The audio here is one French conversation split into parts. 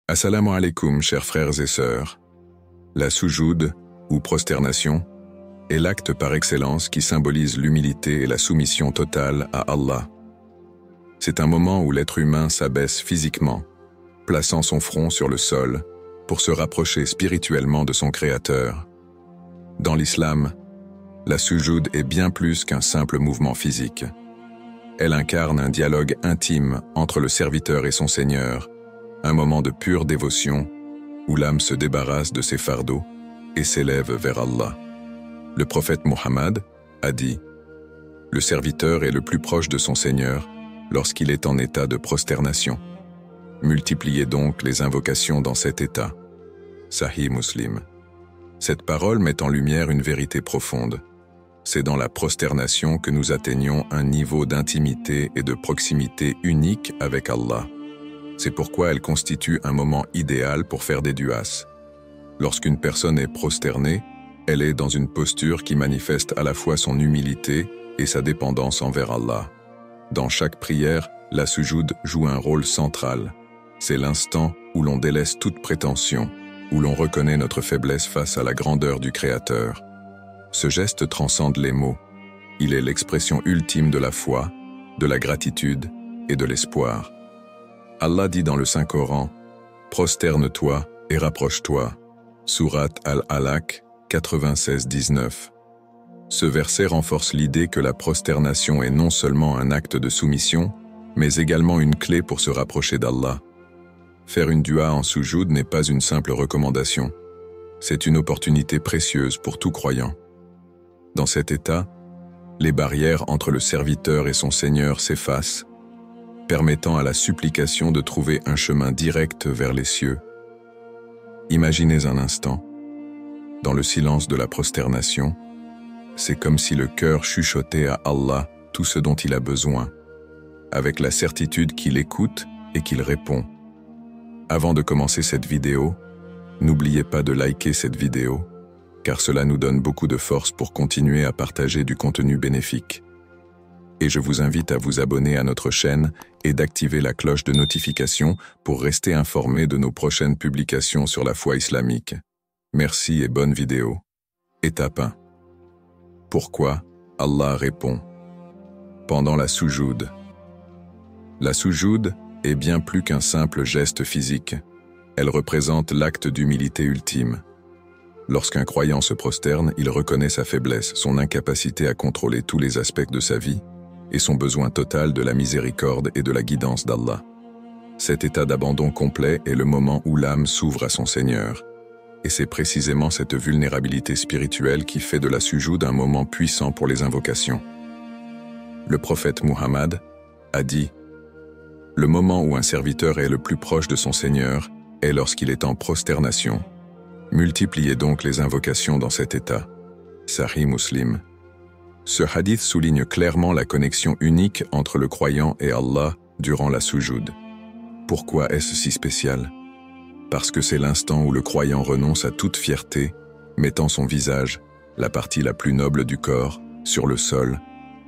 Assalamu alaikum, chers frères et sœurs. La soujoud, ou prosternation, est l'acte par excellence qui symbolise l'humilité et la soumission totale à Allah. C'est un moment où l'être humain s'abaisse physiquement, plaçant son front sur le sol pour se rapprocher spirituellement de son Créateur. Dans l'islam, la soujoud est bien plus qu'un simple mouvement physique. Elle incarne un dialogue intime entre le serviteur et son Seigneur, un moment de pure dévotion où l'âme se débarrasse de ses fardeaux et s'élève vers Allah. Le prophète Mohammed a dit « Le serviteur est le plus proche de son Seigneur lorsqu'il est en état de prosternation. Multipliez donc les invocations dans cet état. » Sahih Muslim. Cette parole met en lumière une vérité profonde. C'est dans la prosternation que nous atteignons un niveau d'intimité et de proximité unique avec Allah. C'est pourquoi elle constitue un moment idéal pour faire des du'as. Lorsqu'une personne est prosternée, elle est dans une posture qui manifeste à la fois son humilité et sa dépendance envers Allah. Dans chaque prière, la soujoud joue un rôle central. C'est l'instant où l'on délaisse toute prétention, où l'on reconnaît notre faiblesse face à la grandeur du Créateur. Ce geste transcende les mots. Il est l'expression ultime de la foi, de la gratitude et de l'espoir. Allah dit dans le Saint-Coran « Prosterne-toi et rapproche-toi » Sourate Al-Alaq 96-19. Ce verset renforce l'idée que la prosternation est non seulement un acte de soumission, mais également une clé pour se rapprocher d'Allah. Faire une dua en soujoud n'est pas une simple recommandation. C'est une opportunité précieuse pour tout croyant. Dans cet état, les barrières entre le serviteur et son Seigneur s'effacent, permettant à la supplication de trouver un chemin direct vers les cieux. Imaginez un instant, dans le silence de la prosternation, c'est comme si le cœur chuchotait à Allah tout ce dont il a besoin, avec la certitude qu'il écoute et qu'il répond. Avant de commencer cette vidéo, n'oubliez pas de liker cette vidéo, car cela nous donne beaucoup de force pour continuer à partager du contenu bénéfique. Et je vous invite à vous abonner à notre chaîne et d'activer la cloche de notification pour rester informé de nos prochaines publications sur la foi islamique. Merci et bonne vidéo. Étape 1. Pourquoi Allah répond? Pendant la soujoud. La soujoud est bien plus qu'un simple geste physique. Elle représente l'acte d'humilité ultime. Lorsqu'un croyant se prosterne, il reconnaît sa faiblesse, son incapacité à contrôler tous les aspects de sa vie, et son besoin total de la miséricorde et de la guidance d'Allah. Cet état d'abandon complet est le moment où l'âme s'ouvre à son Seigneur. Et c'est précisément cette vulnérabilité spirituelle qui fait de la soujoud un moment puissant pour les invocations. Le prophète Muhammad a dit « Le moment où un serviteur est le plus proche de son Seigneur est lorsqu'il est en prosternation. Multipliez donc les invocations dans cet état. » Sahih Muslim. Ce hadith souligne clairement la connexion unique entre le croyant et Allah durant la soujoud. Pourquoi est-ce si spécial? Parce que c'est l'instant où le croyant renonce à toute fierté, mettant son visage, la partie la plus noble du corps, sur le sol,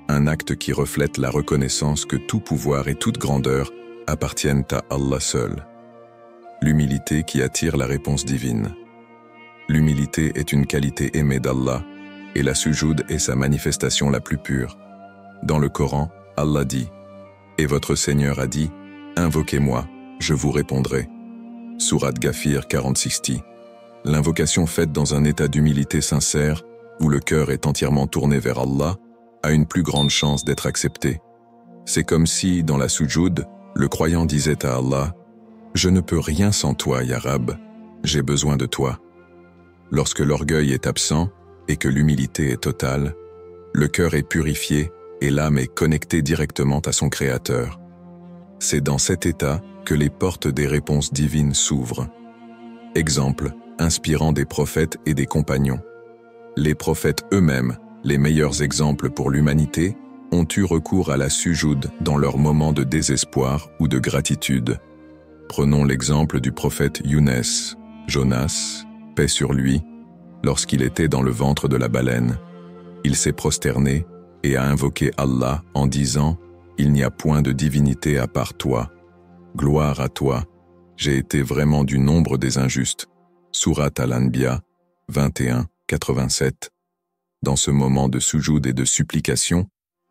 un acte qui reflète la reconnaissance que tout pouvoir et toute grandeur appartiennent à Allah seul. L'humilité qui attire la réponse divine. L'humilité est une qualité aimée d'Allah, et la soujoud est sa manifestation la plus pure. Dans le Coran, Allah dit « Et votre Seigneur a dit, invoquez-moi, je vous répondrai. » Sourate Ghafir 40-60. L'invocation faite dans un état d'humilité sincère, où le cœur est entièrement tourné vers Allah, a une plus grande chance d'être acceptée. C'est comme si, dans la soujoud, le croyant disait à Allah « Je ne peux rien sans toi, Ya Rab, j'ai besoin de toi. » Lorsque l'orgueil est absent, et que l'humilité est totale, le cœur est purifié et l'âme est connectée directement à son Créateur. C'est dans cet état que les portes des réponses divines s'ouvrent. Exemple, inspirant des prophètes et des compagnons. Les prophètes eux-mêmes, les meilleurs exemples pour l'humanité, ont eu recours à la soujoud dans leurs moments de désespoir ou de gratitude. Prenons l'exemple du prophète Younes, Jonas, paix sur lui, lorsqu'il était dans le ventre de la baleine. Il s'est prosterné et a invoqué Allah en disant « Il n'y a point de divinité à part toi. Gloire à toi, J'ai été vraiment du nombre des injustes. Sourate Al-Anbiya 21, 87. Dans ce moment de soujoud et de supplication,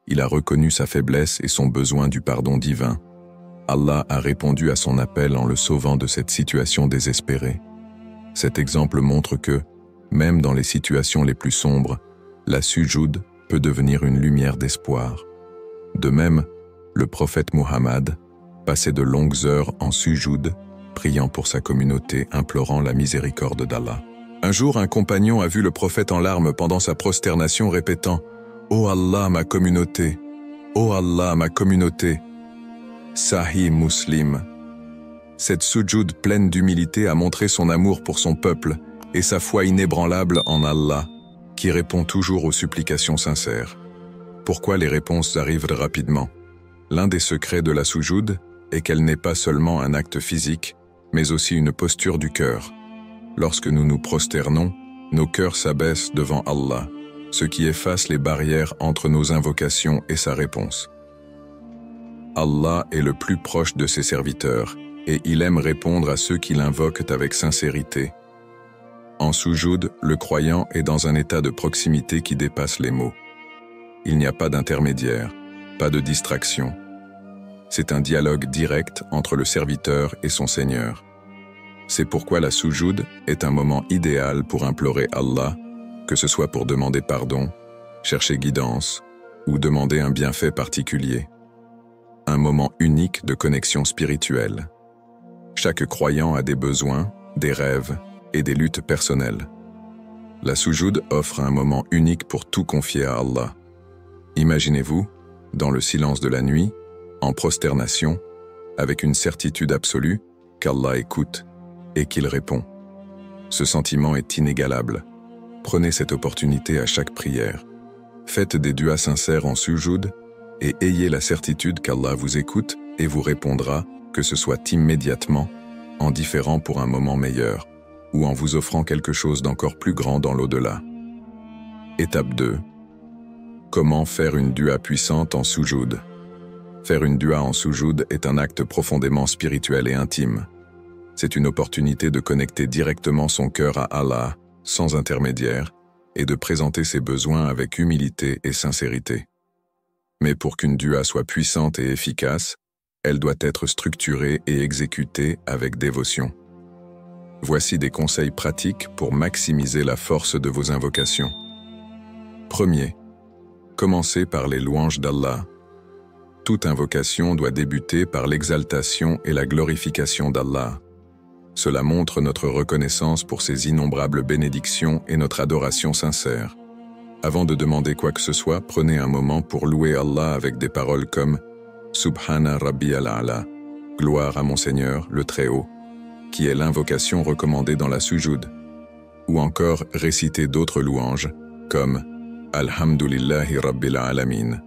il a reconnu sa faiblesse et son besoin du pardon divin. Allah a répondu à son appel en le sauvant de cette situation désespérée. Cet exemple montre que, même dans les situations les plus sombres, la sujoud peut devenir une lumière d'espoir. De même, le prophète Muhammad passait de longues heures en sujoud, priant pour sa communauté, implorant la miséricorde d'Allah. Un jour, un compagnon a vu le prophète en larmes pendant sa prosternation, répétant « Ô Allah, ma communauté! Ô Allah, ma communauté !» Sahih Muslim. Cette sujoud pleine d'humilité a montré son amour pour son peuple et sa foi inébranlable en Allah, qui répond toujours aux supplications sincères. Pourquoi les réponses arrivent rapidement? L'un des secrets de la sujoud est qu'elle n'est pas seulement un acte physique, mais aussi une posture du cœur. Lorsque nous nous prosternons, nos cœurs s'abaissent devant Allah, ce qui efface les barrières entre nos invocations et sa réponse. Allah est le plus proche de ses serviteurs, et il aime répondre à ceux qui l'invoquent avec sincérité. En sujoud, le croyant est dans un état de proximité qui dépasse les mots. Il n'y a pas d'intermédiaire, pas de distraction. C'est un dialogue direct entre le serviteur et son Seigneur. C'est pourquoi la sujoud est un moment idéal pour implorer Allah, que ce soit pour demander pardon, chercher guidance ou demander un bienfait particulier. Un moment unique de connexion spirituelle. Chaque croyant a des besoins, des rêves et des luttes personnelles. La sujoud offre un moment unique pour tout confier à Allah. Imaginez-vous, dans le silence de la nuit, en prosternation, avec une certitude absolue qu'Allah écoute et qu'il répond. Ce sentiment est inégalable. Prenez cette opportunité à chaque prière. Faites des duas sincères en sujoud et ayez la certitude qu'Allah vous écoute et vous répondra, que ce soit immédiatement, en différant pour un moment meilleur, ou en vous offrant quelque chose d'encore plus grand dans l'au-delà. Étape 2. Comment faire une dua puissante en sujoud? Faire une dua en sujoud est un acte profondément spirituel et intime. C'est une opportunité de connecter directement son cœur à Allah, sans intermédiaire, et de présenter ses besoins avec humilité et sincérité. Mais pour qu'une dua soit puissante et efficace, elle doit être structurée et exécutée avec dévotion. Voici des conseils pratiques pour maximiser la force de vos invocations. Premier, commencez par les louanges d'Allah. Toute invocation doit débuter par l'exaltation et la glorification d'Allah. Cela montre notre reconnaissance pour ses innombrables bénédictions et notre adoration sincère. Avant de demander quoi que ce soit, prenez un moment pour louer Allah avec des paroles comme « Subhana Rabbi al-A'la » « Gloire à mon Seigneur, le Très-Haut » qui est l'invocation recommandée dans la sujoud. Ou encore réciter d'autres louanges comme « Alhamdulillahi Rabbil Alamin »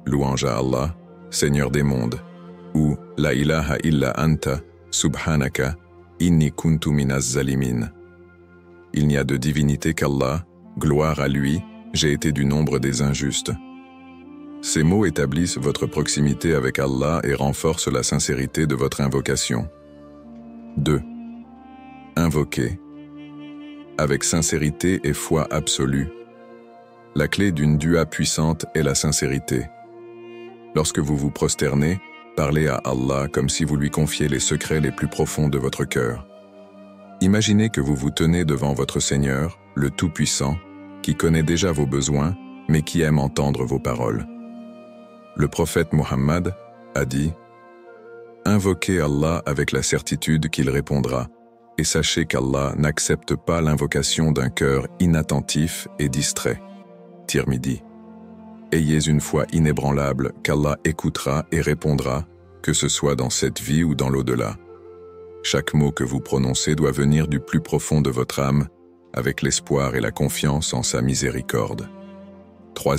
Louange à Allah, Seigneur des mondes, ou « La ilaha illa anta, subhanaka, inni kuntu minaz zalimin » Il n'y a de divinité qu'Allah, gloire à lui, j'ai été du nombre des injustes. Ces mots établissent votre proximité avec Allah et renforcent la sincérité de votre invocation. 2. Invoquer. Avec sincérité et foi absolue. La clé d'une dua puissante est la sincérité. Lorsque vous vous prosternez, parlez à Allah comme si vous lui confiez les secrets les plus profonds de votre cœur. Imaginez que vous vous tenez devant votre Seigneur, le Tout-Puissant, qui connaît déjà vos besoins, mais qui aime entendre vos paroles. Le prophète Muhammad a dit « Invoquez Allah avec la certitude qu'il répondra, et sachez qu'Allah n'accepte pas l'invocation d'un cœur inattentif et distrait. » Tirmidhi. Ayez une foi inébranlable qu'Allah écoutera et répondra, que ce soit dans cette vie ou dans l'au-delà. Chaque mot que vous prononcez doit venir du plus profond de votre âme, avec l'espoir et la confiance en sa miséricorde. 3.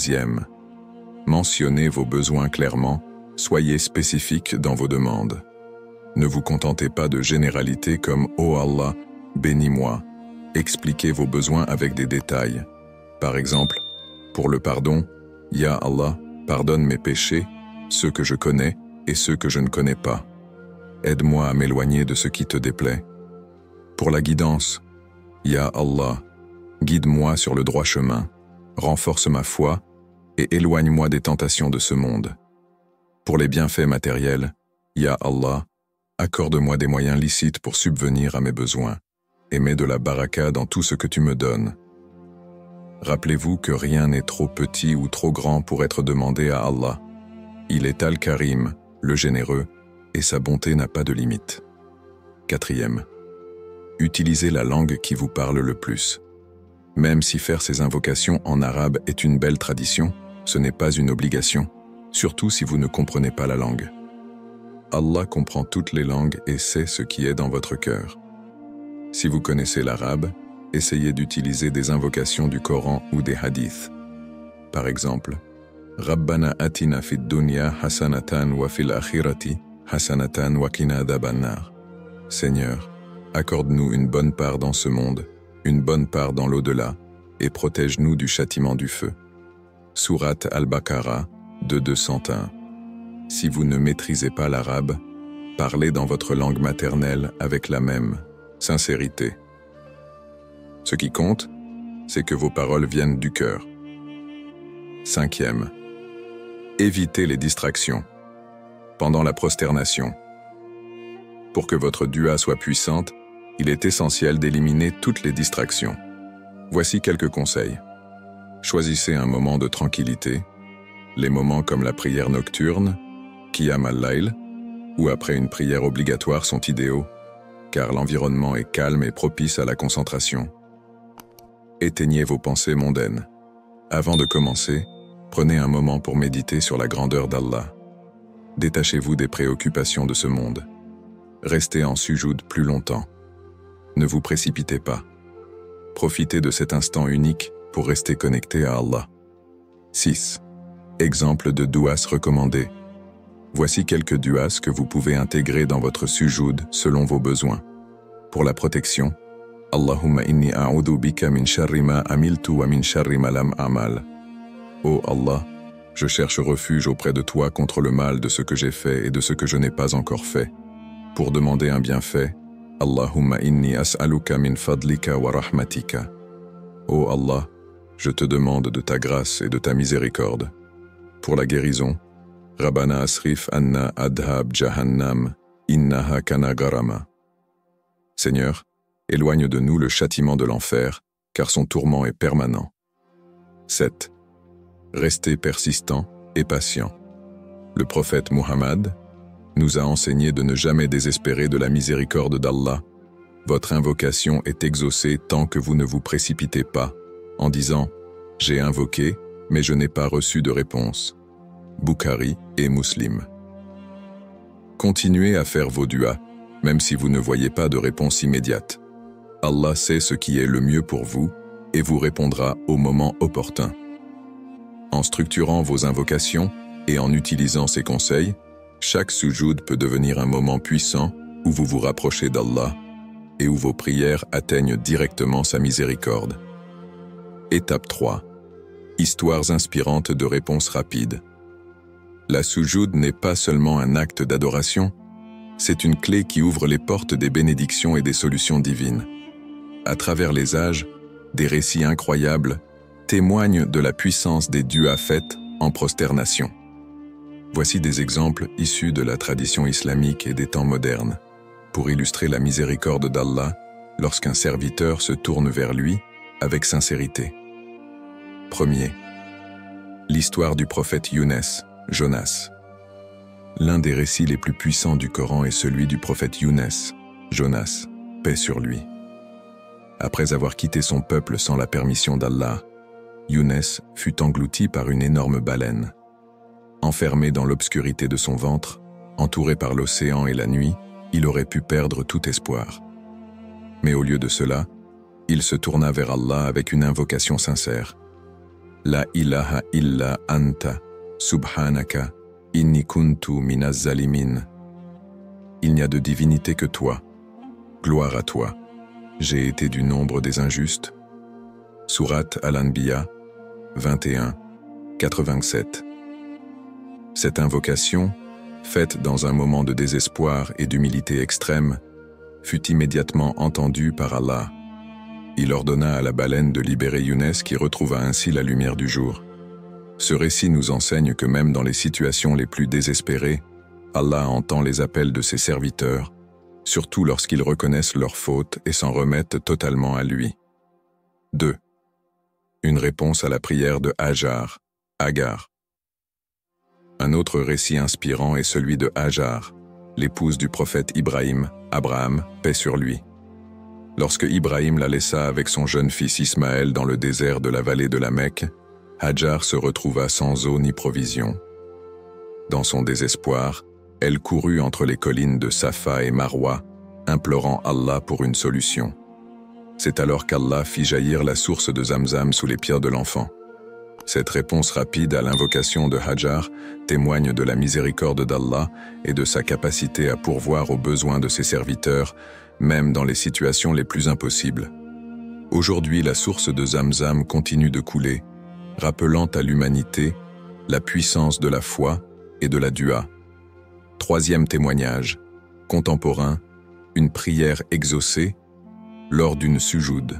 Mentionnez vos besoins clairement, soyez spécifique dans vos demandes. Ne vous contentez pas de généralités comme « Oh Allah, bénis-moi ». Expliquez vos besoins avec des détails. Par exemple, pour le pardon, « Ya Allah, pardonne mes péchés, ceux que je connais et ceux que je ne connais pas ». aide-moi à m'éloigner de ce qui te déplaît. Pour la guidance, Ya Allah, guide-moi sur le droit chemin, renforce ma foi et éloigne-moi des tentations de ce monde. Pour les bienfaits matériels, Ya Allah, accorde-moi des moyens licites pour subvenir à mes besoins et mets de la baraka dans tout ce que tu me donnes. Rappelez-vous que rien n'est trop petit ou trop grand pour être demandé à Allah. Il est Al-Karim, le généreux, et sa bonté n'a pas de limite. 4e. Utilisez la langue qui vous parle le plus. Même si faire ces invocations en arabe est une belle tradition, ce n'est pas une obligation, surtout si vous ne comprenez pas la langue. Allah comprend toutes les langues et sait ce qui est dans votre cœur. Si vous connaissez l'arabe, essayez d'utiliser des invocations du Coran ou des hadiths. Par exemple, Rabbana atina fid dunya hasanatan wa fil akhirati hasanatan wa qina adhaban nar. Seigneur, accorde-nous une bonne part dans ce monde, une bonne part dans l'au-delà, et protège-nous du châtiment du feu. Sourate Al-Baqarah, 201. Si vous ne maîtrisez pas l'arabe, parlez dans votre langue maternelle avec la même sincérité. Ce qui compte, c'est que vos paroles viennent du cœur. 5e. Évitez les distractions. Pendant la prosternation. Pour que votre dua soit puissante, il est essentiel d'éliminer toutes les distractions. Voici quelques conseils. Choisissez un moment de tranquillité, les moments comme la prière nocturne, Qiyam al-Layl, ou après une prière obligatoire sont idéaux, car l'environnement est calme et propice à la concentration. Éteignez vos pensées mondaines. Avant de commencer, prenez un moment pour méditer sur la grandeur d'Allah. Détachez-vous des préoccupations de ce monde. Restez en sujoud plus longtemps. Ne vous précipitez pas. Profitez de cet instant unique pour rester connecté à Allah. 6. Exemple de duas recommandés. Voici quelques duas que vous pouvez intégrer dans votre sujoud selon vos besoins. Pour la protection, Allahumma inni a'udhu bika min sharri ma amiltu wa min sharri ma lam a'mal. Ô Allah, je cherche refuge auprès de toi contre le mal de ce que j'ai fait et de ce que je n'ai pas encore fait. Pour demander un bienfait, Allahumma inni as'aluka min fadlika wa rahmatika. Ô Allah, je te demande de ta grâce et de ta miséricorde. Pour la guérison, Rabbana asrif anna adhab jahannam, innaha kana garama. Seigneur, éloigne de nous le châtiment de l'enfer, car son tourment est permanent. 7. Restez persistant et patient. Le prophète Muhammad nous a enseigné de ne jamais désespérer de la miséricorde d'Allah. Votre invocation est exaucée tant que vous ne vous précipitez pas, en disant « J'ai invoqué, mais je n'ai pas reçu de réponse ». Bukhari et Muslim. Continuez à faire vos duas, même si vous ne voyez pas de réponse immédiate. Allah sait ce qui est le mieux pour vous et vous répondra au moment opportun. En structurant vos invocations et en utilisant ces conseils, chaque sujoud peut devenir un moment puissant où vous vous rapprochez d'Allah et où vos prières atteignent directement sa miséricorde. Étape 3. Histoires inspirantes de réponses rapides. La sujoud n'est pas seulement un acte d'adoration, c'est une clé qui ouvre les portes des bénédictions et des solutions divines. À travers les âges, des récits incroyables témoignent de la puissance des duas faites en prosternation. Voici des exemples issus de la tradition islamique et des temps modernes, pour illustrer la miséricorde d'Allah lorsqu'un serviteur se tourne vers lui avec sincérité. Premier, l'histoire du prophète Younes, Jonas. L'un des récits les plus puissants du Coran est celui du prophète Younes, Jonas, paix sur lui. Après avoir quitté son peuple sans la permission d'Allah, Younes fut englouti par une énorme baleine. Enfermé dans l'obscurité de son ventre, entouré par l'océan et la nuit, il aurait pu perdre tout espoir. Mais au lieu de cela, il se tourna vers Allah avec une invocation sincère. La ilaha illa anta, subhanaka, inni kuntu minaz zalimin. Il n'y a de divinité que toi. Gloire à toi. J'ai été du nombre des injustes. Sourate Al-Anbiya, 21, 87. Cette invocation faite dans un moment de désespoir et d'humilité extrême, fut immédiatement entendue par Allah. Il ordonna à la baleine de libérer Younes qui retrouva ainsi la lumière du jour. Ce récit nous enseigne que même dans les situations les plus désespérées, Allah entend les appels de ses serviteurs, surtout lorsqu'ils reconnaissent leurs fautes et s'en remettent totalement à lui. 2. Une réponse à la prière de Agar. Un autre récit inspirant est celui de Hajar, l'épouse du prophète Abraham, paix sur lui. Lorsque Ibrahim la laissa avec son jeune fils Ismaël dans le désert de la vallée de la Mecque, Hajar se retrouva sans eau ni provision. Dans son désespoir, elle courut entre les collines de Safa et Marwa, implorant Allah pour une solution. C'est alors qu'Allah fit jaillir la source de Zamzam sous les pieds de l'enfant. Cette réponse rapide à l'invocation de Hajar témoigne de la miséricorde d'Allah et de sa capacité à pourvoir aux besoins de ses serviteurs, même dans les situations les plus impossibles. Aujourd'hui, la source de Zamzam continue de couler, rappelant à l'humanité la puissance de la foi et de la dua. 3e témoignage, contemporain, une prière exaucée lors d'une sujoud.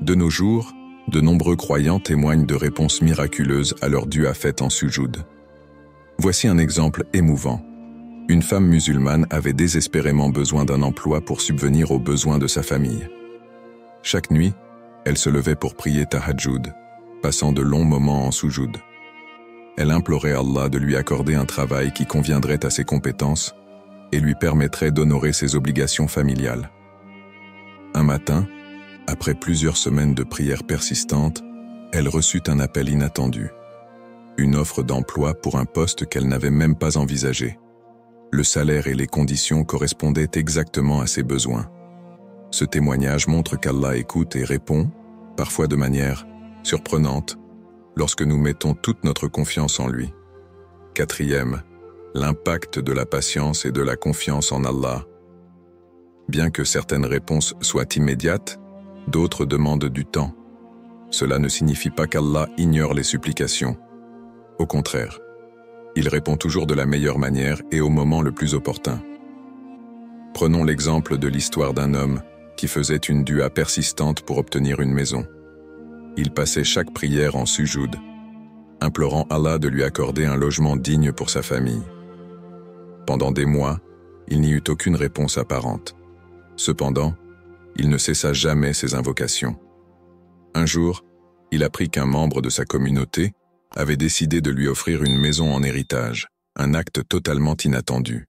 De nos jours, de nombreux croyants témoignent de réponses miraculeuses à leur dua faite en sujoud. Voici un exemple émouvant. Une femme musulmane avait désespérément besoin d'un emploi pour subvenir aux besoins de sa famille. Chaque nuit, elle se levait pour prier tahajjud, passant de longs moments en sujoud. Elle implorait Allah de lui accorder un travail qui conviendrait à ses compétences et lui permettrait d'honorer ses obligations familiales. Un matin, après plusieurs semaines de prières persistantes, elle reçut un appel inattendu. Une offre d'emploi pour un poste qu'elle n'avait même pas envisagé. Le salaire et les conditions correspondaient exactement à ses besoins. Ce témoignage montre qu'Allah écoute et répond, parfois de manière surprenante, lorsque nous mettons toute notre confiance en lui. 4e, l'impact de la patience et de la confiance en Allah. Bien que certaines réponses soient immédiates, d'autres demandent du temps. Cela ne signifie pas qu'Allah ignore les supplications. Au contraire, il répond toujours de la meilleure manière et au moment le plus opportun. Prenons l'exemple de l'histoire d'un homme qui faisait une dua persistante pour obtenir une maison. Il passait chaque prière en sujoud, implorant Allah de lui accorder un logement digne pour sa famille. Pendant des mois, il n'y eut aucune réponse apparente. Cependant, il ne cessa jamais ses invocations. Un jour, il apprit qu'un membre de sa communauté avait décidé de lui offrir une maison en héritage, un acte totalement inattendu.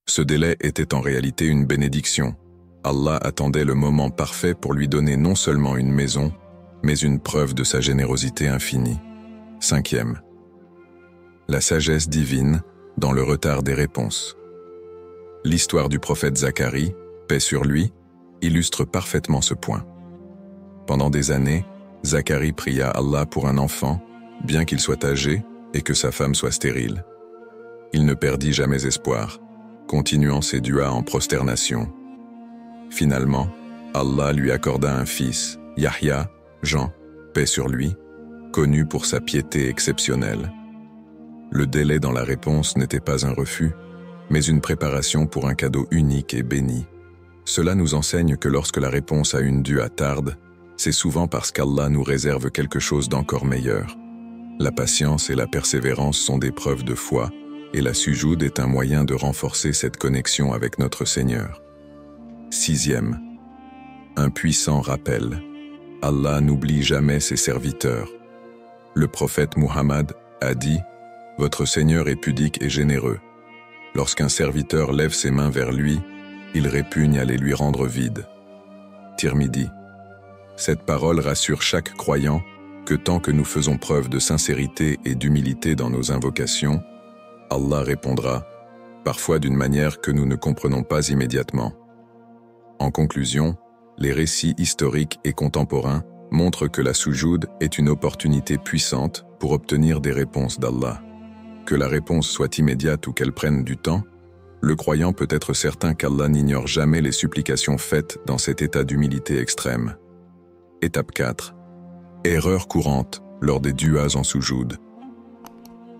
Ce délai était en réalité une bénédiction. Allah attendait le moment parfait pour lui donner non seulement une maison, mais une preuve de sa générosité infinie. 5e. La sagesse divine dans le retard des réponses. L'histoire du prophète Zacharie, paix sur lui, illustre parfaitement ce point. Pendant des années, Zacharie pria Allah pour un enfant, bien qu'il soit âgé et que sa femme soit stérile. Il ne perdit jamais espoir, continuant ses duas en prosternation. Finalement, Allah lui accorda un fils, Yahya, Jean, paix sur lui, connu pour sa piété exceptionnelle. Le délai dans la réponse n'était pas un refus, mais une préparation pour un cadeau unique et béni. Cela nous enseigne que lorsque la réponse à une dua tarde, c'est souvent parce qu'Allah nous réserve quelque chose d'encore meilleur. La patience et la persévérance sont des preuves de foi, et la sujoud est un moyen de renforcer cette connexion avec notre Seigneur. 6e. Un puissant rappel. Allah n'oublie jamais ses serviteurs. Le prophète Muhammad a dit « Votre Seigneur est pudique et généreux. Lorsqu'un serviteur lève ses mains vers lui, il répugne à les lui rendre vides. » Tirmidhi. Cette parole rassure chaque croyant que tant que nous faisons preuve de sincérité et d'humilité dans nos invocations, Allah répondra, parfois d'une manière que nous ne comprenons pas immédiatement. En conclusion, les récits historiques et contemporains montrent que la sujoud est une opportunité puissante pour obtenir des réponses d'Allah. Que la réponse soit immédiate ou qu'elle prenne du temps, le croyant peut être certain qu'Allah n'ignore jamais les supplications faites dans cet état d'humilité extrême. Étape 4. Erreur courante lors des duas en sujoud.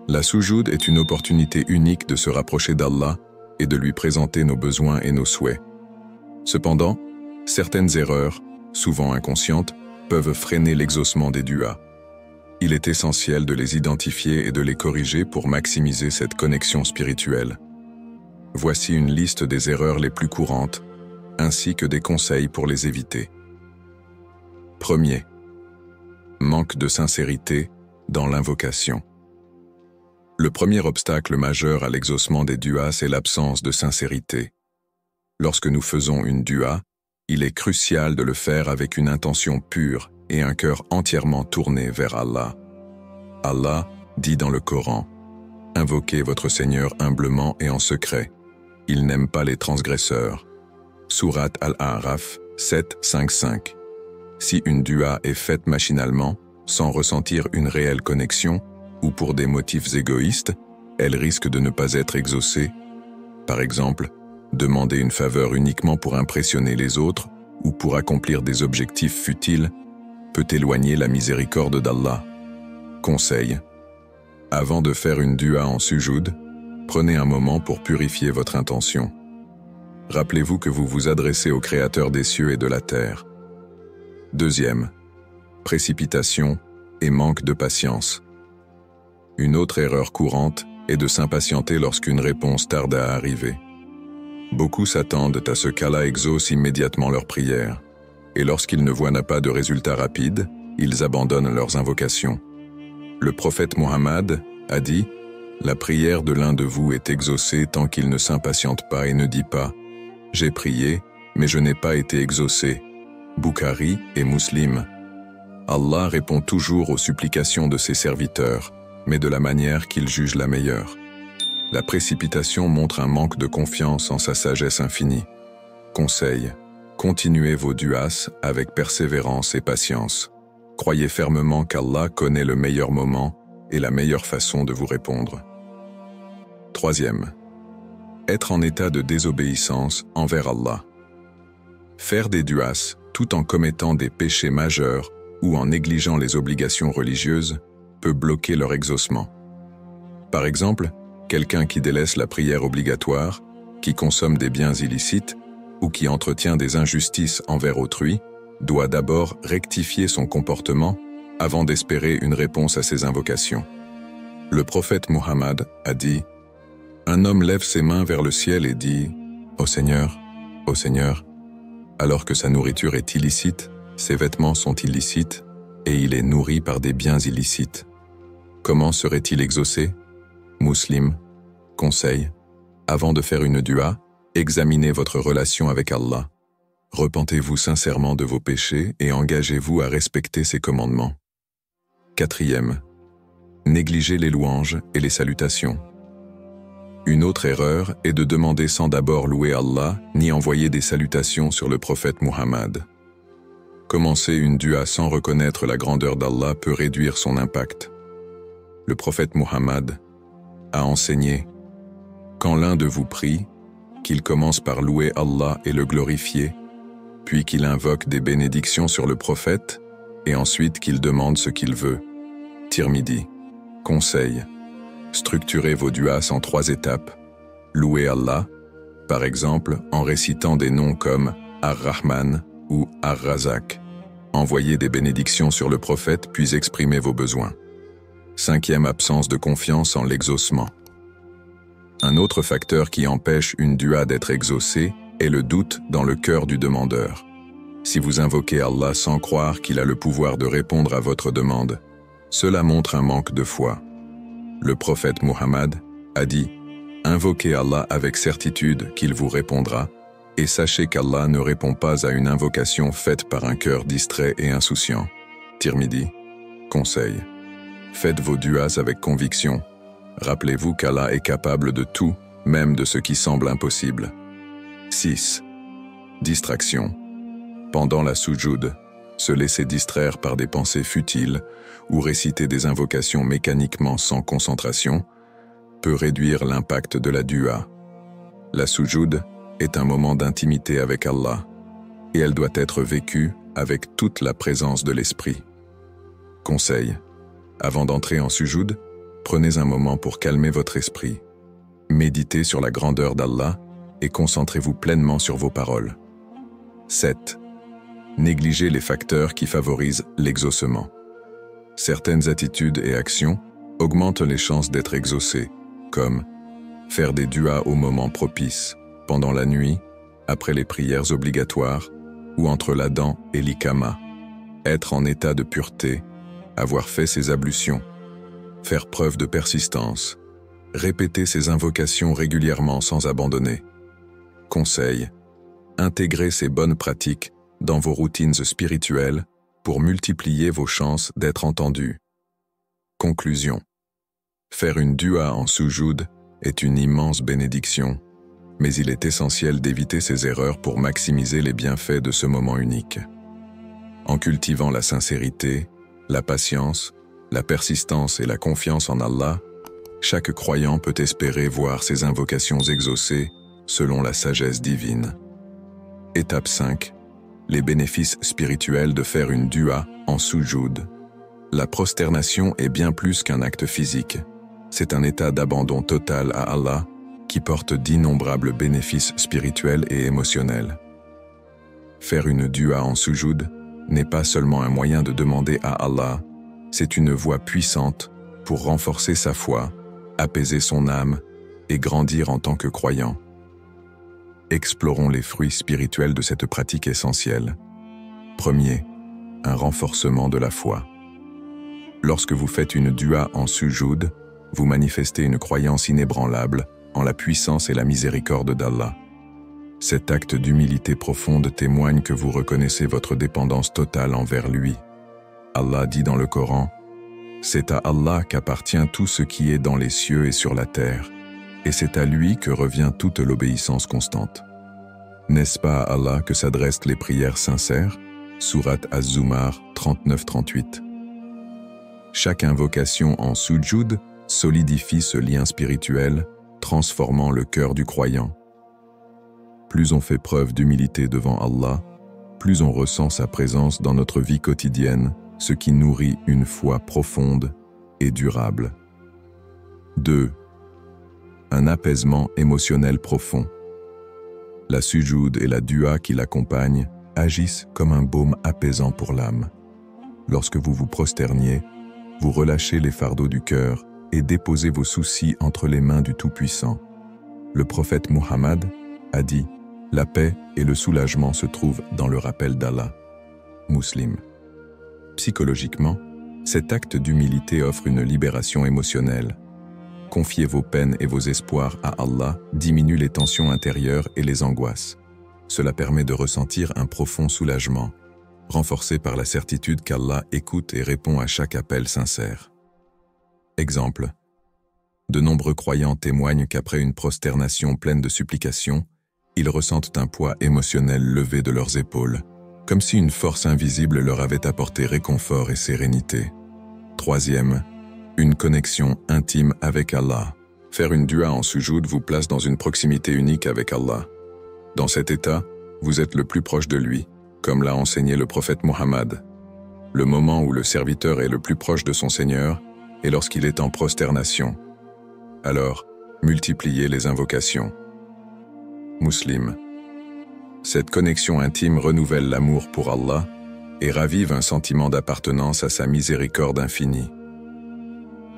La soujoud est une opportunité unique de se rapprocher d'Allah et de lui présenter nos besoins et nos souhaits. Cependant, certaines erreurs, souvent inconscientes, peuvent freiner l'exaucement des duas. Il est essentiel de les identifier et de les corriger pour maximiser cette connexion spirituelle. Voici une liste des erreurs les plus courantes, ainsi que des conseils pour les éviter. Premier, manque de sincérité dans l'invocation. Le premier obstacle majeur à l'exaucement des duas est l'absence de sincérité. Lorsque nous faisons une dua, il est crucial de le faire avec une intention pure et un cœur entièrement tourné vers Allah. Allah dit dans le Coran, « Invoquez votre Seigneur humblement et en secret. Il n'aime pas les transgresseurs. » Sourate Al-A'raf 7.5.5. Si une dua est faite machinalement, sans ressentir une réelle connexion, ou pour des motifs égoïstes, elle risque de ne pas être exaucée. Par exemple, demander une faveur uniquement pour impressionner les autres ou pour accomplir des objectifs futiles peut éloigner la miséricorde d'Allah. Conseil. Avant de faire une dua en sujoud, prenez un moment pour purifier votre intention. Rappelez-vous que vous vous adressez au Créateur des cieux et de la terre. Deuxième, précipitation et manque de patience. Une autre erreur courante est de s'impatienter lorsqu'une réponse tarde à arriver. Beaucoup s'attendent à ce qu'Allah exauce immédiatement leurs prières, et lorsqu'ils ne voient pas de résultat rapide, ils abandonnent leurs invocations. Le prophète Mohammed a dit « La prière de l'un de vous est exaucée tant qu'il ne s'impatiente pas et ne dit pas « J'ai prié, mais je n'ai pas été exaucé ». Bukhari et Muslim. Allah répond toujours aux supplications de ses serviteurs, mais de la manière qu'il juge la meilleure. La précipitation montre un manque de confiance en sa sagesse infinie. Conseil. Continuez vos duas avec persévérance et patience. Croyez fermement qu'Allah connaît le meilleur moment et la meilleure façon de vous répondre. Troisième. Être en état de désobéissance envers Allah. Faire des duas, tout en commettant des péchés majeurs ou en négligeant les obligations religieuses, peut bloquer leur exaucement. Par exemple, quelqu'un qui délaisse la prière obligatoire, qui consomme des biens illicites ou qui entretient des injustices envers autrui, doit d'abord rectifier son comportement avant d'espérer une réponse à ses invocations. Le prophète Muhammad a dit « Un homme lève ses mains vers le ciel et dit « Ô Seigneur, alors que sa nourriture est illicite, ses vêtements sont illicites, et il est nourri par des biens illicites. Comment serait-il exaucé ?» Muslim. Conseil. Avant de faire une dua, examinez votre relation avec Allah. Repentez-vous sincèrement de vos péchés et engagez-vous à respecter ses commandements. Quatrième. Négligez les louanges et les salutations. Une autre erreur est de demander sans d'abord louer Allah ni envoyer des salutations sur le prophète Muhammad. Commencer une dua sans reconnaître la grandeur d'Allah peut réduire son impact. Le prophète Muhammad a enseigné « Quand l'un de vous prie, qu'il commence par louer Allah et le glorifier, puis qu'il invoque des bénédictions sur le prophète, et ensuite qu'il demande ce qu'il veut. » Tirmidhi. Conseil. Structurez vos duas en 3 étapes. Louez Allah, par exemple en récitant des noms comme Ar-Rahman ou Ar-Razak. Envoyez des bénédictions sur le prophète puis exprimez vos besoins. 5e absence de confiance en l'exaucement. Un autre facteur qui empêche une dua d'être exaucée est le doute dans le cœur du demandeur. Si vous invoquez Allah sans croire qu'il a le pouvoir de répondre à votre demande, cela montre un manque de foi. Le prophète Muhammad a dit « Invoquez Allah avec certitude qu'il vous répondra, et sachez qu'Allah ne répond pas à une invocation faite par un cœur distrait et insouciant. » Tirmidhi. Conseil. Faites vos duas avec conviction. Rappelez-vous qu'Allah est capable de tout, même de ce qui semble impossible. 6. Distraction. Pendant la sujoud, se laisser distraire par des pensées futiles ou réciter des invocations mécaniquement sans concentration peut réduire l'impact de la dua. La sujoud est un moment d'intimité avec Allah et elle doit être vécue avec toute la présence de l'esprit. Conseil. Avant d'entrer en sujoud, Prenez un moment pour calmer votre esprit. Méditez sur la grandeur d'Allah et concentrez-vous pleinement sur vos paroles. 7. Négligez les facteurs qui favorisent l'exaucement. Certaines attitudes et actions augmentent les chances d'être exaucé, comme faire des duas au moment propice, pendant la nuit, après les prières obligatoires, ou entre l'Adhan et l'Iqama, être en état de pureté, avoir fait ses ablutions, faire preuve de persistance, répéter ses invocations régulièrement sans abandonner. Conseil: intégrez ces bonnes pratiques dans vos routines spirituelles pour multiplier vos chances d'être entendus. Conclusion: faire une dua en soujoud est une immense bénédiction, mais il est essentiel d'éviter ces erreurs pour maximiser les bienfaits de ce moment unique. En cultivant la sincérité, la patience, la persistance et la confiance en Allah, chaque croyant peut espérer voir ses invocations exaucées selon la sagesse divine. Étape 5. Les bénéfices spirituels de faire une dua en soujoud. La prosternation est bien plus qu'un acte physique. C'est un état d'abandon total à Allah qui porte d'innombrables bénéfices spirituels et émotionnels. Faire une dua en soujoud n'est pas seulement un moyen de demander à Allah, c'est une voie puissante pour renforcer sa foi, apaiser son âme et grandir en tant que croyant. Explorons les fruits spirituels de cette pratique essentielle. Premier, un renforcement de la foi. Lorsque vous faites une dua en sujoud, vous manifestez une croyance inébranlable en la puissance et la miséricorde d'Allah. Cet acte d'humilité profonde témoigne que vous reconnaissez votre dépendance totale envers lui. Allah dit dans le Coran: « C'est à Allah qu'appartient tout ce qui est dans les cieux et sur la terre, et c'est à lui que revient toute l'obéissance constante. » N'est-ce pas à Allah que s'adressent les prières sincères? Sourate Az-Zumar 39-38. Chaque invocation en sujoud solidifie ce lien spirituel, transformant le cœur du croyant. Plus on fait preuve d'humilité devant Allah, plus on ressent sa présence dans notre vie quotidienne, ce qui nourrit une foi profonde et durable. 2. Un apaisement émotionnel profond. La sujoud et la dua qui l'accompagnent agissent comme un baume apaisant pour l'âme. Lorsque vous vous prosterniez, vous relâchez les fardeaux du cœur et déposez vos soucis entre les mains du Tout-Puissant. Le prophète Muhammad a dit: « La paix et le soulagement se trouvent dans le rappel d'Allah. » Muslim. Psychologiquement, cet acte d'humilité offre une libération émotionnelle. Confier vos peines et vos espoirs à Allah diminue les tensions intérieures et les angoisses. Cela permet de ressentir un profond soulagement, renforcé par la certitude qu'Allah écoute et répond à chaque appel sincère. Exemple. De nombreux croyants témoignent qu'après une prosternation pleine de supplications, ils ressentent un poids émotionnel levé de leurs épaules, comme si une force invisible leur avait apporté réconfort et sérénité. Troisième, une connexion intime avec Allah. Faire une dua en sujoud vous place dans une proximité unique avec Allah. Dans cet état, vous êtes le plus proche de lui, comme l'a enseigné le prophète Muhammad. Le moment où le serviteur est le plus proche de son Seigneur est lorsqu'il est en prosternation. Alors, multipliez les invocations. Muslim. Cette connexion intime renouvelle l'amour pour Allah et ravive un sentiment d'appartenance à sa miséricorde infinie.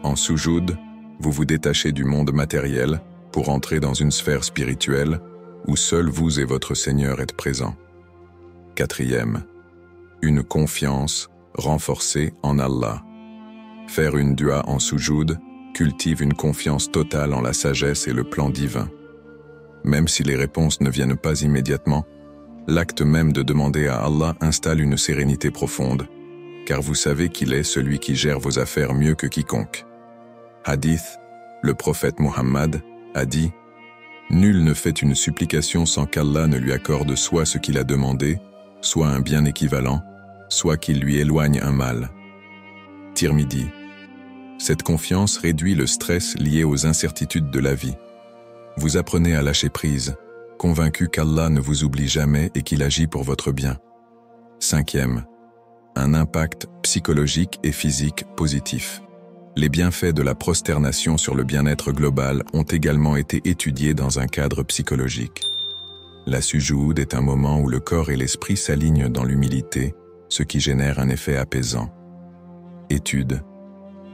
En sujoud, vous vous détachez du monde matériel pour entrer dans une sphère spirituelle où seul vous et votre Seigneur êtes présents. Quatrième, une confiance renforcée en Allah. Faire une dua en sujoud cultive une confiance totale en la sagesse et le plan divin. Même si les réponses ne viennent pas immédiatement, l'acte même de demander à Allah installe une sérénité profonde, car vous savez qu'il est celui qui gère vos affaires mieux que quiconque. Hadith, le prophète Muhammad a dit: « Nul ne fait une supplication sans qu'Allah ne lui accorde soit ce qu'il a demandé, soit un bien équivalent, soit qu'il lui éloigne un mal. » Tirmidhi. Cette confiance réduit le stress lié aux incertitudes de la vie. Vous apprenez à lâcher prise, convaincu qu'Allah ne vous oublie jamais et qu'il agit pour votre bien. Cinquième, un impact psychologique et physique positif. Les bienfaits de la prosternation sur le bien-être global ont également été étudiés dans un cadre psychologique. La sujoud est un moment où le corps et l'esprit s'alignent dans l'humilité, ce qui génère un effet apaisant. Études.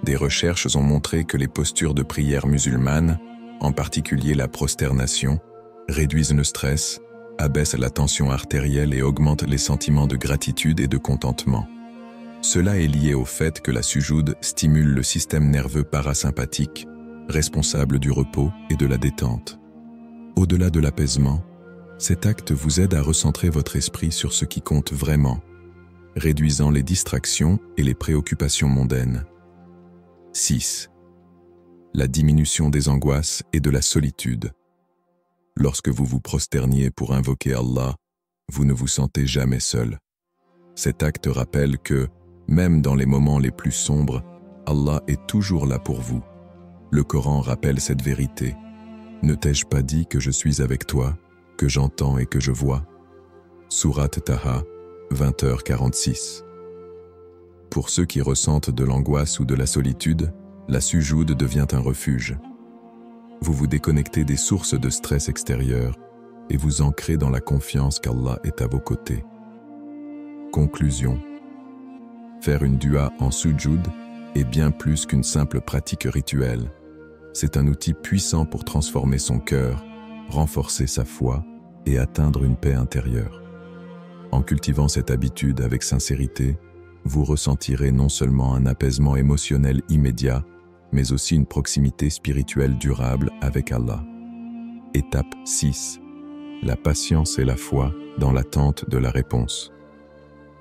Des recherches ont montré que les postures de prière musulmanes, en particulier la prosternation, réduisent le stress, abaissent la tension artérielle et augmentent les sentiments de gratitude et de contentement. Cela est lié au fait que la sujoud stimule le système nerveux parasympathique, responsable du repos et de la détente. Au-delà de l'apaisement, cet acte vous aide à recentrer votre esprit sur ce qui compte vraiment, réduisant les distractions et les préoccupations mondaines. 6. La diminution des angoisses et de la solitude. Lorsque vous vous prosterniez pour invoquer Allah, vous ne vous sentez jamais seul. Cet acte rappelle que, même dans les moments les plus sombres, Allah est toujours là pour vous. Le Coran rappelle cette vérité. Ne t'ai-je pas dit que je suis avec toi, que j'entends et que je vois? Sourate Taha, 20h46. Pour ceux qui ressentent de l'angoisse ou de la solitude, la sujoud devient un refuge. Vous vous déconnectez des sources de stress extérieur et vous ancrez dans la confiance qu'Allah est à vos côtés. Conclusion. Faire une dua en sujoud est bien plus qu'une simple pratique rituelle. C'est un outil puissant pour transformer son cœur, renforcer sa foi et atteindre une paix intérieure. En cultivant cette habitude avec sincérité, vous ressentirez non seulement un apaisement émotionnel immédiat, mais aussi une proximité spirituelle durable avec Allah. Étape 6. La patience et la foi dans l'attente de la réponse.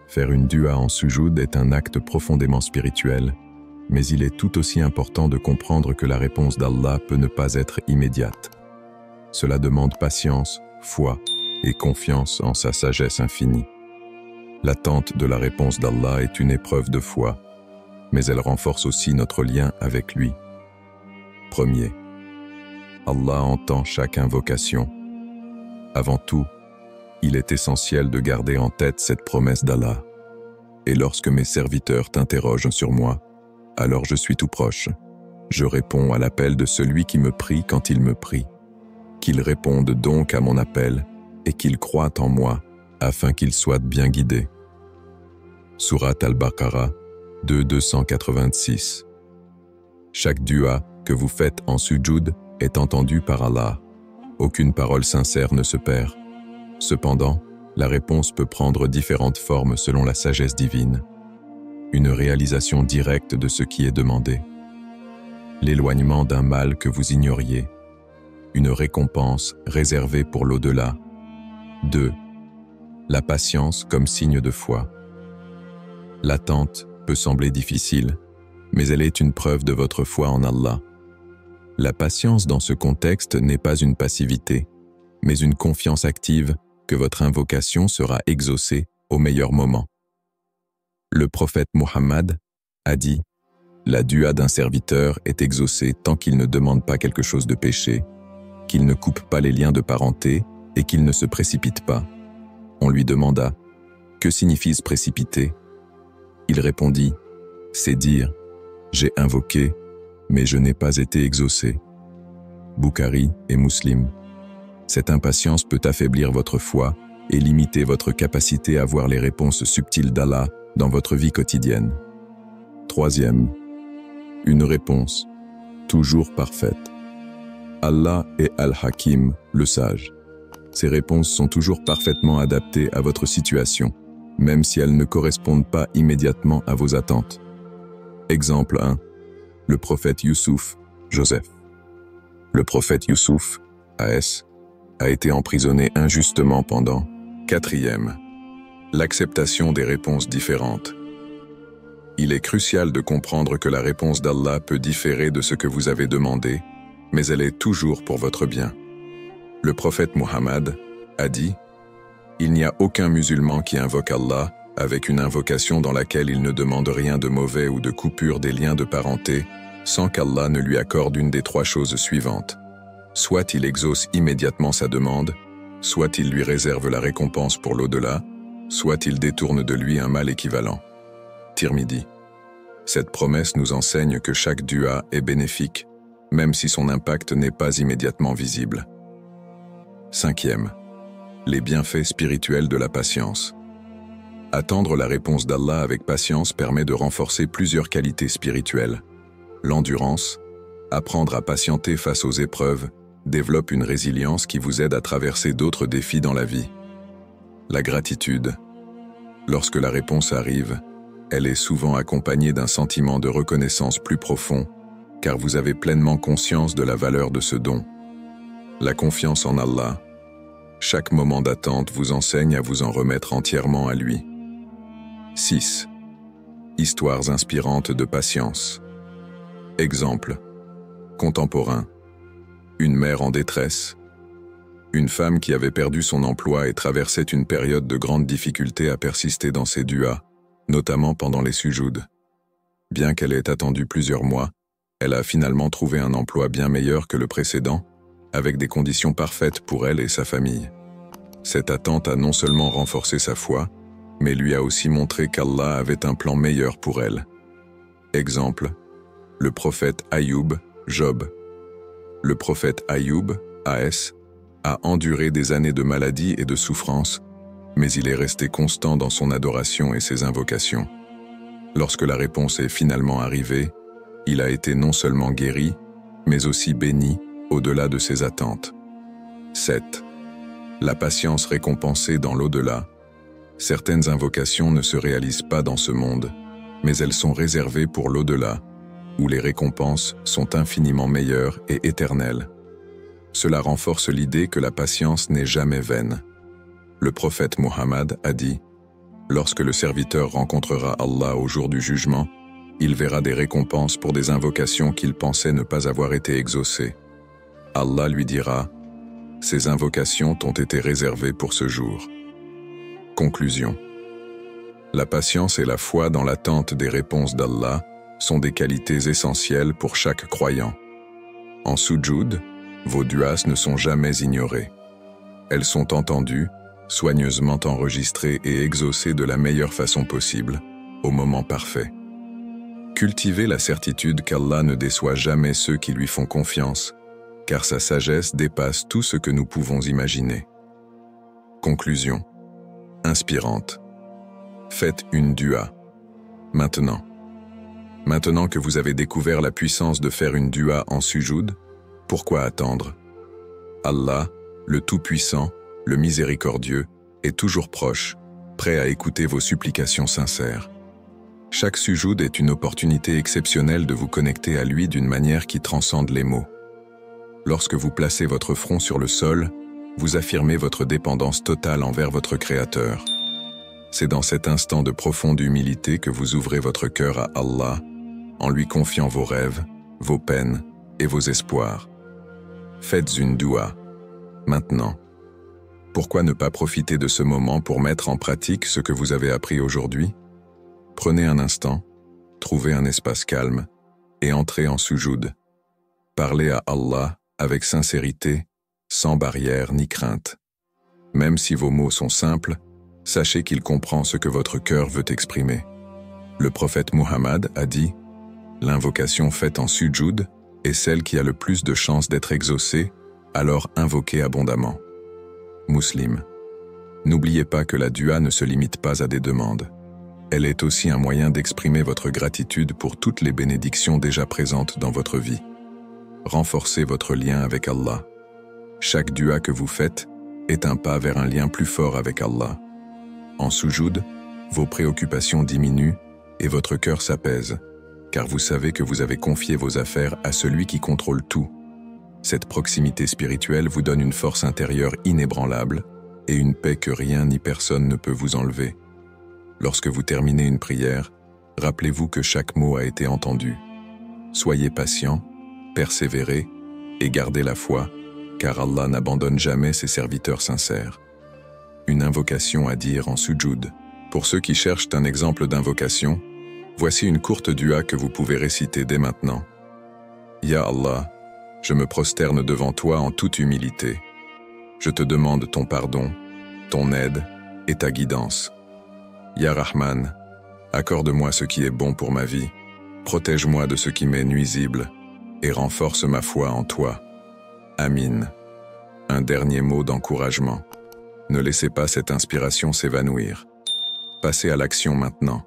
Faire une dua en sujoud est un acte profondément spirituel, mais il est tout aussi important de comprendre que la réponse d'Allah peut ne pas être immédiate. Cela demande patience, foi et confiance en sa sagesse infinie. L'attente de la réponse d'Allah est une épreuve de foi, mais elle renforce aussi notre lien avec lui. Premier, Allah entend chaque invocation. Avant tout, il est essentiel de garder en tête cette promesse d'Allah. Et lorsque mes serviteurs t'interrogent sur moi, alors je suis tout proche. Je réponds à l'appel de celui qui me prie quand il me prie. Qu'il réponde donc à mon appel et qu'il croie en moi, afin qu'il soit bien guidé. Sourate Al-Baqarah 286. Chaque dua que vous faites en sujoud est entendue par Allah. Aucune parole sincère ne se perd. Cependant, la réponse peut prendre différentes formes selon la sagesse divine. Une réalisation directe de ce qui est demandé. L'éloignement d'un mal que vous ignoriez. Une récompense réservée pour l'au-delà. 2. La patience comme signe de foi. L'attente peut sembler difficile, mais elle est une preuve de votre foi en Allah. La patience dans ce contexte n'est pas une passivité, mais une confiance active que votre invocation sera exaucée au meilleur moment. Le prophète Muhammad a dit « La dua d'un serviteur est exaucée tant qu'il ne demande pas quelque chose de péché, qu'il ne coupe pas les liens de parenté et qu'il ne se précipite pas. » On lui demanda « Que signifie se précipiter ?» Il répondit « C'est dire « J'ai invoqué, mais je n'ai pas été exaucé. » Bukhari et Muslim. Cette impatience peut affaiblir votre foi et limiter votre capacité à voir les réponses subtiles d'Allah dans votre vie quotidienne. Troisième, une réponse, toujours parfaite. Allah est Al-Hakim, le sage. Ces réponses sont toujours parfaitement adaptées à votre situation, même si elles ne correspondent pas immédiatement à vos attentes. Exemple 1. Le prophète Youssouf, Joseph. Le prophète Youssouf, A.S., a été emprisonné injustement pendant. Quatrième, l'acceptation des réponses différentes. Il est crucial de comprendre que la réponse d'Allah peut différer de ce que vous avez demandé, mais elle est toujours pour votre bien. Le prophète Muhammad a dit « Il n'y a aucun musulman qui invoque Allah avec une invocation dans laquelle il ne demande rien de mauvais ou de coupure des liens de parenté, sans qu'Allah ne lui accorde une des trois choses suivantes. Soit il exauce immédiatement sa demande, soit il lui réserve la récompense pour l'au-delà, soit il détourne de lui un mal équivalent. » Tirmidhi. Cette promesse nous enseigne que chaque dua est bénéfique, même si son impact n'est pas immédiatement visible. 5e. Les bienfaits spirituels de la patience. Attendre la réponse d'Allah avec patience permet de renforcer plusieurs qualités spirituelles. L'endurance, apprendre à patienter face aux épreuves, développe une résilience qui vous aide à traverser d'autres défis dans la vie. La gratitude. Lorsque la réponse arrive, elle est souvent accompagnée d'un sentiment de reconnaissance plus profond, car vous avez pleinement conscience de la valeur de ce don. La confiance en Allah. Chaque moment d'attente vous enseigne à vous en remettre entièrement à lui. 6. Histoires inspirantes de patience. Exemple. Contemporain. Une mère en détresse. Une femme qui avait perdu son emploi et traversait une période de grande difficulté à persister dans ses duas, notamment pendant les sujouds. Bien qu'elle ait attendu plusieurs mois, elle a finalement trouvé un emploi bien meilleur que le précédent, avec des conditions parfaites pour elle et sa famille. Cette attente a non seulement renforcé sa foi, mais lui a aussi montré qu'Allah avait un plan meilleur pour elle. Exemple, le prophète Ayoub, Job. Le prophète Ayoub, A.S., a enduré des années de maladie et de souffrance, mais il est resté constant dans son adoration et ses invocations. Lorsque la réponse est finalement arrivée, il a été non seulement guéri, mais aussi béni au-delà de ses attentes. 7. La patience récompensée dans l'au-delà. Certaines invocations ne se réalisent pas dans ce monde, mais elles sont réservées pour l'au-delà, où les récompenses sont infiniment meilleures et éternelles. Cela renforce l'idée que la patience n'est jamais vaine. Le prophète Mohammed a dit « Lorsque le serviteur rencontrera Allah au jour du jugement, il verra des récompenses pour des invocations qu'il pensait ne pas avoir été exaucées. Allah lui dira « Ces invocations t'ont été réservées pour ce jour. » Conclusion. La patience et la foi dans l'attente des réponses d'Allah sont des qualités essentielles pour chaque croyant. En soujud, vos duas ne sont jamais ignorées. Elles sont entendues, soigneusement enregistrées et exaucées de la meilleure façon possible, au moment parfait. Cultivez la certitude qu'Allah ne déçoit jamais ceux qui lui font confiance, car sa sagesse dépasse tout ce que nous pouvons imaginer. Conclusion. Inspirante. Faites une dua. Maintenant. Maintenant que vous avez découvert la puissance de faire une dua en sujoud, pourquoi attendre? Allah, le Tout-Puissant, le Miséricordieux, est toujours proche, prêt à écouter vos supplications sincères. Chaque sujoud est une opportunité exceptionnelle de vous connecter à lui d'une manière qui transcende les mots. Lorsque vous placez votre front sur le sol, vous affirmez votre dépendance totale envers votre Créateur. C'est dans cet instant de profonde humilité que vous ouvrez votre cœur à Allah, en lui confiant vos rêves, vos peines et vos espoirs. Faites une dua, maintenant. Pourquoi ne pas profiter de ce moment pour mettre en pratique ce que vous avez appris aujourd'hui? Prenez un instant, trouvez un espace calme et entrez en sujoud. Parlez à Allah avec sincérité, sans barrière ni crainte. Même si vos mots sont simples, sachez qu'il comprend ce que votre cœur veut exprimer. Le prophète Muhammad a dit « L'invocation faite en sujoud est celle qui a le plus de chances d'être exaucée, alors invoquez abondamment. » Muslim. N'oubliez pas que la dua ne se limite pas à des demandes. Elle est aussi un moyen d'exprimer votre gratitude pour toutes les bénédictions déjà présentes dans votre vie. Renforcez votre lien avec Allah. Chaque dua que vous faites est un pas vers un lien plus fort avec Allah. En sujoud, vos préoccupations diminuent et votre cœur s'apaise, car vous savez que vous avez confié vos affaires à celui qui contrôle tout. Cette proximité spirituelle vous donne une force intérieure inébranlable et une paix que rien ni personne ne peut vous enlever. Lorsque vous terminez une prière, rappelez-vous que chaque mot a été entendu. Soyez patient, persévérez et gardez la foi, car Allah n'abandonne jamais ses serviteurs sincères. Une invocation à dire en sujoud. Pour ceux qui cherchent un exemple d'invocation, voici une courte dua que vous pouvez réciter dès maintenant. Ya Allah, je me prosterne devant toi en toute humilité. Je te demande ton pardon, ton aide et ta guidance. Ya Rahman, accorde-moi ce qui est bon pour ma vie Protège-moi de ce qui m'est nuisible et renforce ma foi en toi. Amin. Un dernier mot d'encouragement. Ne laissez pas cette inspiration s'évanouir. Passez à l'action maintenant.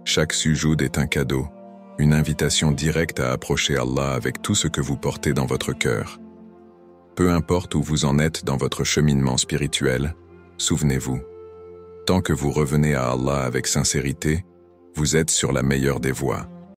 Chaque sujoud est un cadeau, une invitation directe à approcher Allah avec tout ce que vous portez dans votre cœur. Peu importe où vous en êtes dans votre cheminement spirituel, souvenez-vous, tant que vous revenez à Allah avec sincérité, vous êtes sur la meilleure des voies.